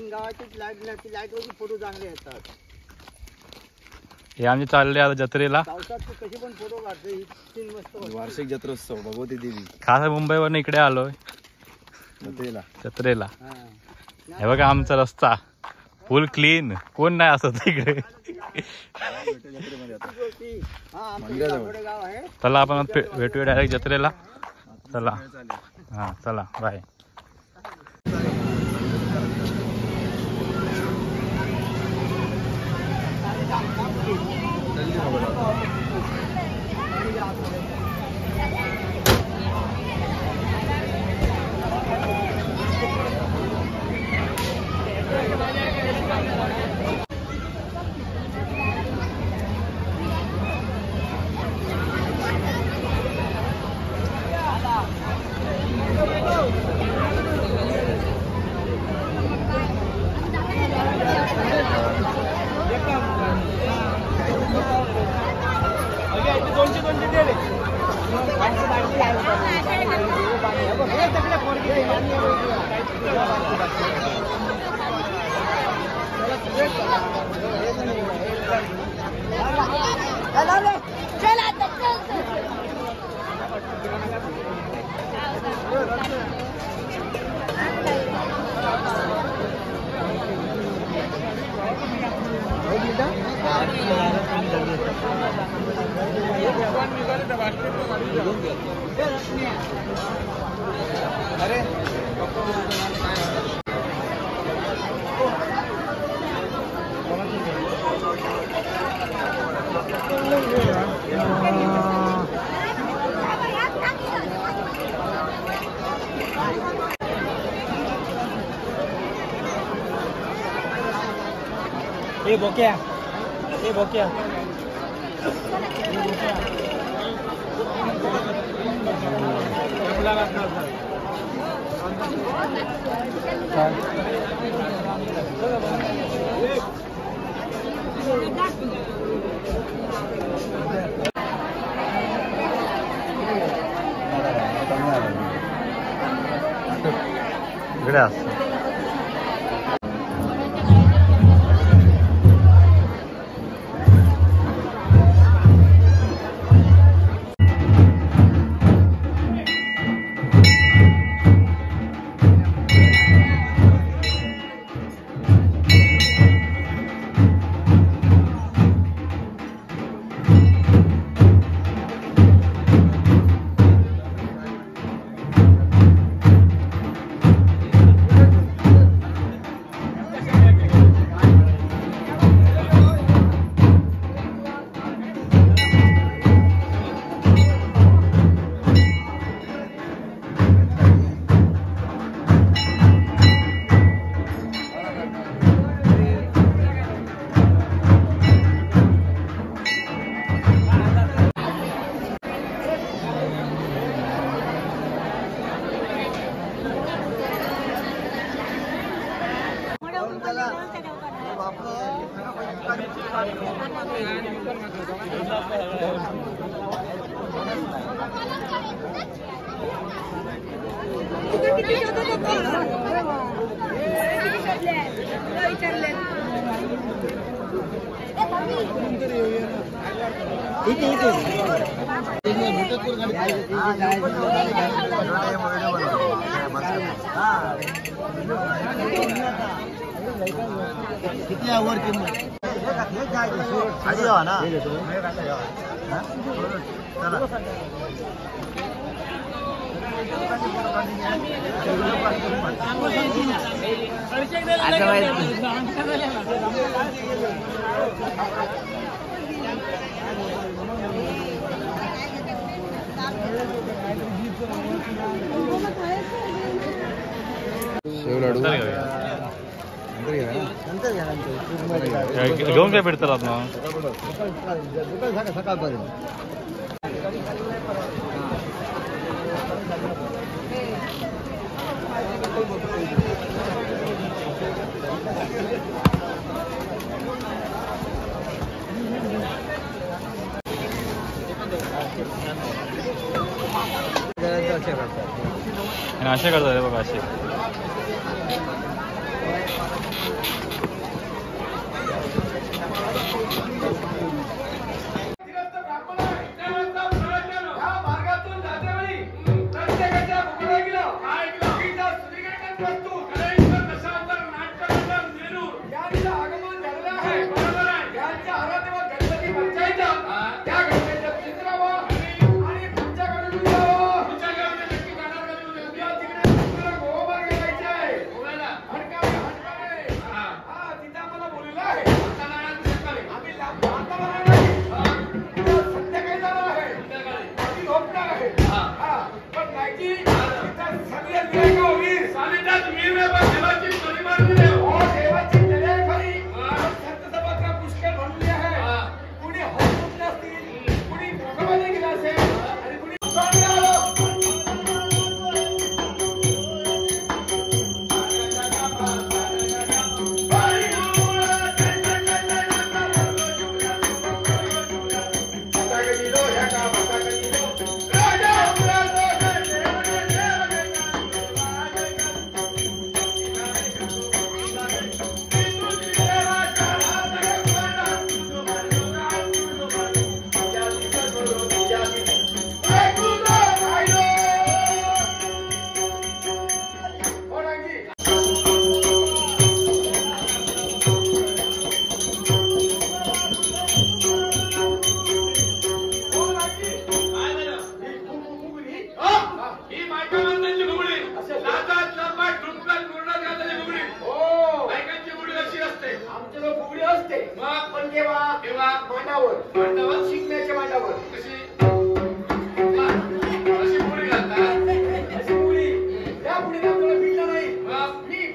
गावाची लाईट वरती फोटो चांगले येतात. हे आम्ही चालले आता जत्रेला. पावसात तू कशी पण फोटो काढते. ही मस्त वार्षिक जत्रोत्सव भगवती देवी. खास मुंबईवरून इकडे आलोय जत्रेला. हे बघा आमचा रस्ता फुल क्लीन, कोण नाही असत इकडे. चला आपण भेटूया डायरेक्ट जत्रेला. चला हा चला बाय. ये बोक्या, ये बोक्या. Gracias. किती आवड किंमत आधी जावा ना. शेव लाडू घेऊन काय भेटतात ना सकाळपर्यंत. असे करतात बघा असे. पण केव्हा मांडावर शिकण्याच्या मांडावर अशी पुढे त्या पुढे आपल्याला भेटला नाही मी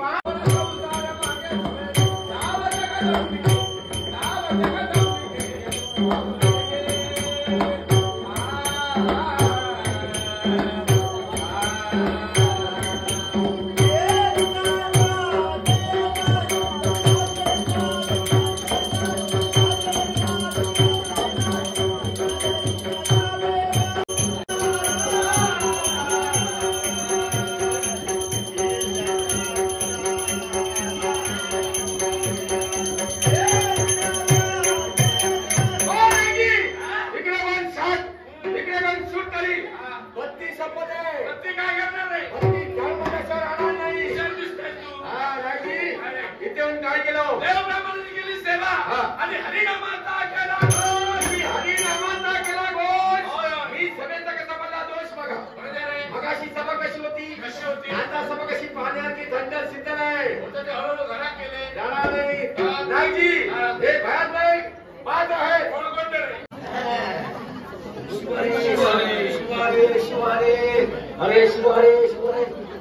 अरे शिवारे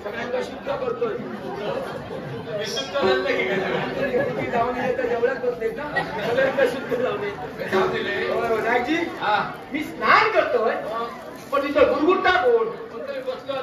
सगळ्यांना शुद्ध करतोय शुद्ध झालं की काय जाऊन जेवढ्याच बसलेत ना सगळ्यांना शुद्ध लावले नागजी मी स्नान करतोय पण तिथं गुरगुट्टा कोण बसलो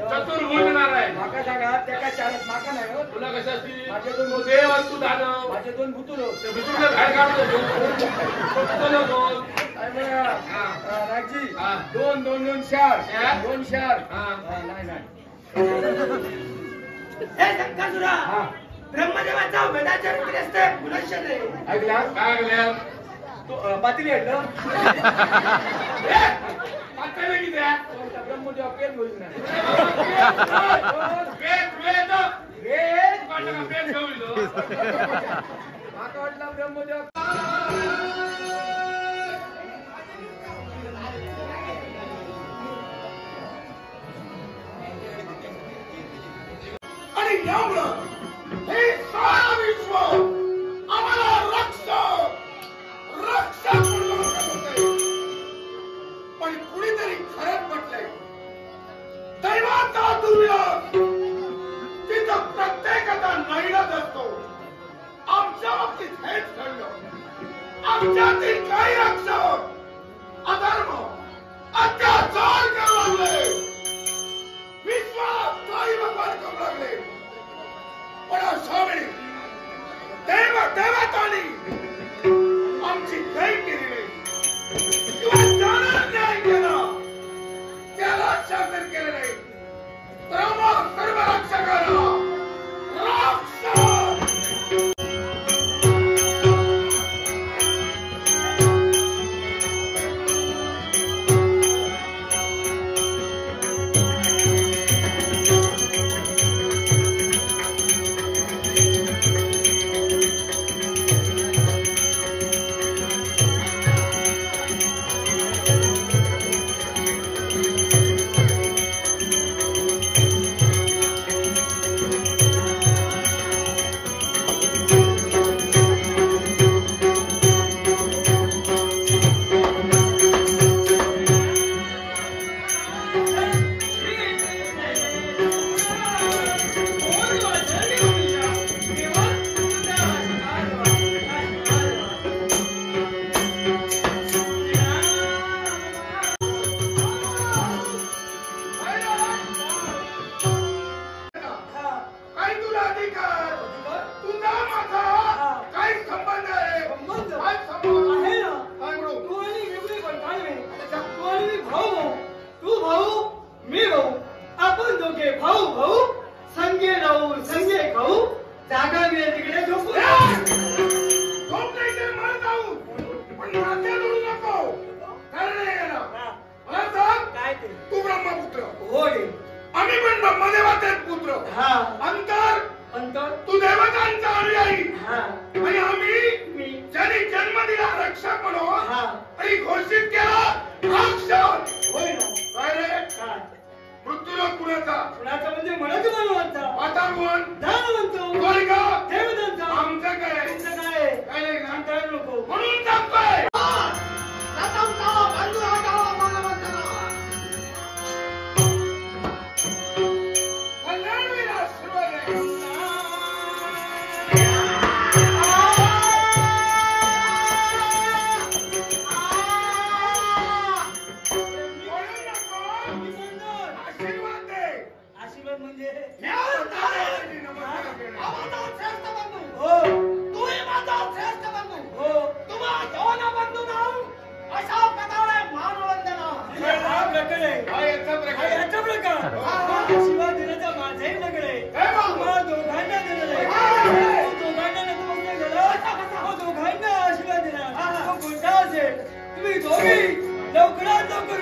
चतुर्भुज नारायण माका सांगा त्या चारच माका नाही हो तुला कशा असतील माझे दोन देव तू दानव माझे दोन भुतुर भुतुर बाहेर काढतो राजी दोन दोन दोन चार दोन चार नाही नाही हे संकासुरा ब्रह्मदेवाचा वेदाचार किती असते पुनश्चंद्र ऐकला काय ऐकल्या तू पातीली ऐकलं पातीला किती आहे ब्रह्मदेव पेन होईल ना वेद वाटलं पेन होईल माका वाटलं ब्रह्मदेव आणि यामुळं हे सारा विश्व आम्हाला रक्षक पण कुणीतरी खरंच म्हटलंय दैवाचा दुर्योग तिथं प्रत्येकाचा नैराच असतो आमच्या बाबतीत हेच घडलं आमच्यातील काही रक्षक अधर्म अत्याचार करू लागले विश्वास दैवपार करू लागले पण अशा वेळी देवातानी आमची काही केली नाही किंवा जाणार न्याय केला त्याला शासन केले नाही तर सर्व रक्षकाला अंतर तू देवाचा आणि आम्ही ज्यांनी जन्म दिला रक्षक म्हणून तरी घोषित केला रक्षक होय ना काय रे मृत्यूलोक कुणाचा कुणाचा म्हणजे म्हणत म्हणूनचा वातावरण म्हणतो स्वर्ग देवदत्त आमचं काय तुमचं काय काय नाही ना म्हणता नको म्हणून सांगतोय आशीर्वाद म्हणजे आशीर्वाद देण्याचा माझाही प्रकडे तुम्हाला दोघांना दिलेला आहे दोघांना नतमस्तक झाला दोघांना आशीर्वाद दिला तो कोणता असेल तुम्ही दोघी लवकरात लवकर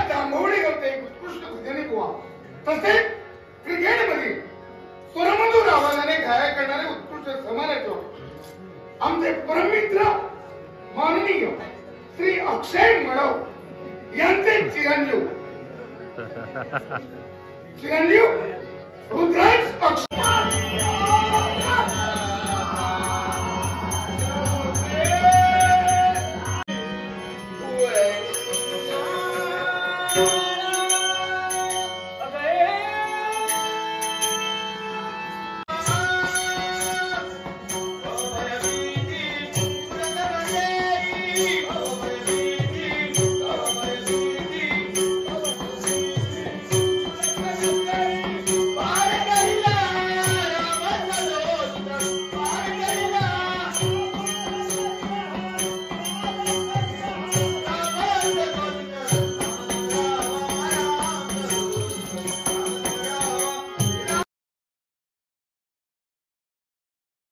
जांभवडे करते एक उत्कृष्ट भजनी बुवा तसेच क्रिकेटमध्ये स्वरमधूर आवाजाने गायन करणारे उत्कृष्ट समालोचक आमचे परममित्र माननीय श्री अक्षय मडव यांचे चिरंजीव रुद्राज अक्षय